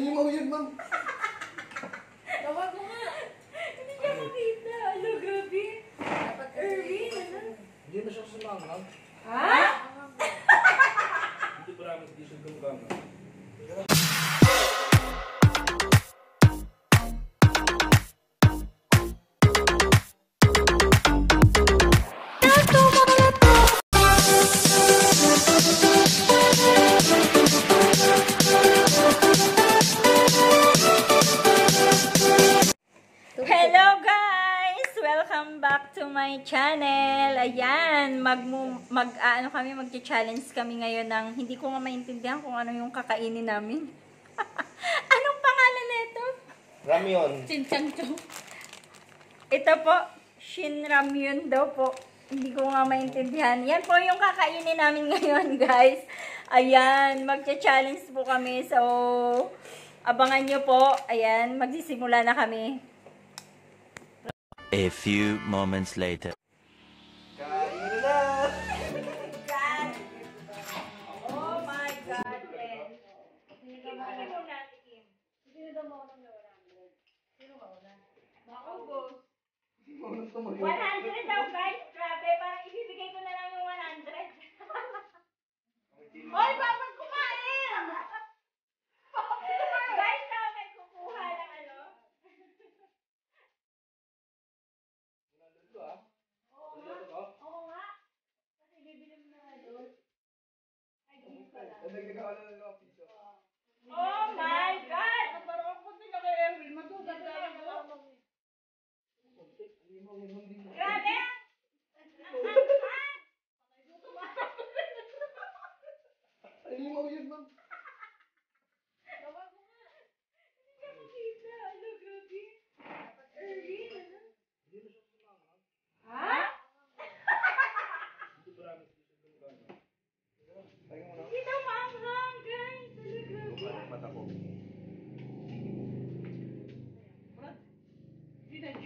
limaw yun, ma'am. Tawag mo nga. Hindi niya makita. Ano, grabe. Erwin, ano? Hindi na siya sumangang. Ha? Hindi pa namin hindi siya sumangang. Hello guys! Welcome back to my channel. Ayan, mag-challenge kami ngayon ng hindi ko nga maintindihan kung ano yung kakainin namin. Anong pangalan nito? Ramyon. Chinchancho. Ito po, Shin Ramyun daw po. Hindi ko nga maintindihan. Yan po yung kakainin namin ngayon, guys. Ayan, mag-challenge po kami. So, abangan nyo po. Ayan, magsisimula na kami. A few moments later. Kain na! God. Oh my God, Len. Sige, bakit mo natin, Kim? Sino daw maunang na 100? Sino mauna? Maubos. 100 daw, guys. Grabe, parang ibibigay ko na lang yung 100. Hoy, bakit kumain? Guys, may kukuha ng ano? Oo nga. Kasi bibili mo na doon. Ay, di pala. Oh my God! Parang ako din kay Erwin. Matugat na lang ako. Grabe! Ay, limaw yun, ma'am. Tawag mo nga. Hindi niya makita. Ano, grabe. Erwin, ano? Hindi na siya sumangang. Ha? Hindi pa namin hindi siya sumangang. Tayo mo na. Hindi daw maanghang, guys. Ano, grabe. Bukan mata ko. Gina G?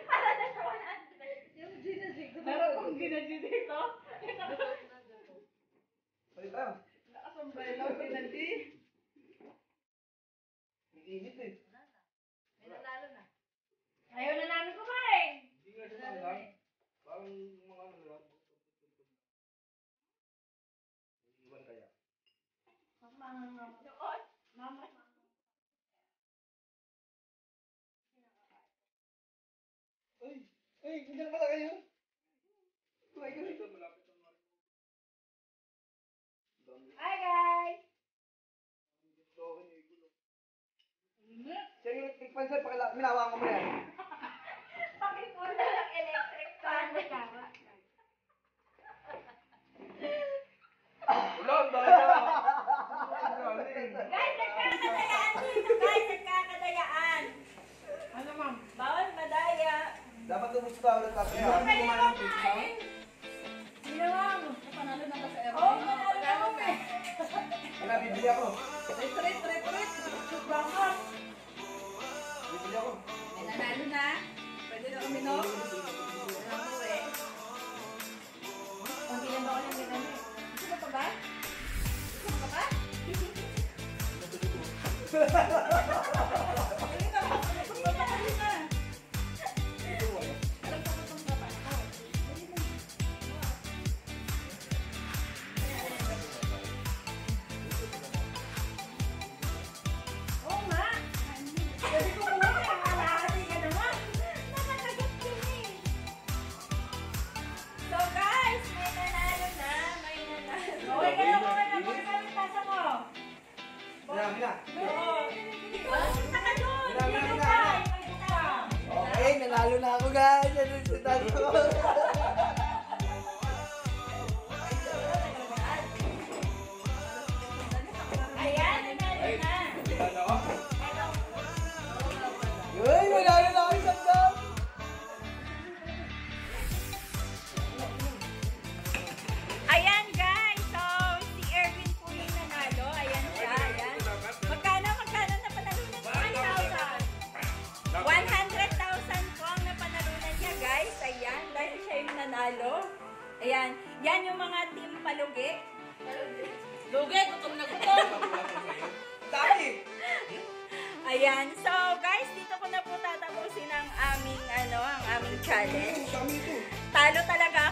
Para na sa 100. Yung Gina G. Meron kong Gina G dito. Ay, tayo. Nakasombrero, Gina G. Hindi init eh. May nanalo na. Ayaw na namin kumain. Hindi nga siya sumangang. Parang mga ano lang. Iwan kaya. Doon. Mama. Ay, hindi na pala kayo. Kumain ka dito, malapit ang mga. Hi, guys. Siya yung nagpansin, minawa ko mo yan. Pakipuna ng electric fan. Ulan, dahil na. Guys, nagkakadayaan dito, guys. Nagkakadayaan. Ano ma'am? Bawal madaya. Dapat tumusto tayo ulit natin. Huwag kayo makain. Hindi na ma'am. Panalo na ka sa Erwin. Oo, manalo na kami. Wala, bibili ako. Tret. Baka. Bibili ako. May nanalo na. Pwede na uminom. Ano eh. Ang bilang ako ng ganun eh. Gusto mo pa ba? Gusto mo pa ba? Ayun na. Ayun na. Alam ko kung pa ba? Oo nga. Sabi ko muna, nakakasi ka naman. Nakakagat ka eh. So guys, may nanalo na. May nanalo. Okay ka lang muna na kung kami tasa mo. Mira. Oo. Punta ka doon. Mira. Yung iba, yung iba. Okay, nanalo na ako guys. Ano yung sitado ko? Ayan, nanalo na. Uy, nanalo na ako isang dam. Ayan guys, so si Erwin po yung nanalo. Ayan siya, ayan. Magkano na panalunan niya? 1,000. 100,000 po ang napanalunan niya guys. Ayan, dahil siya yung Ayan. So, guys, dito ko na po tatapusin ang aming challenge. Talo talaga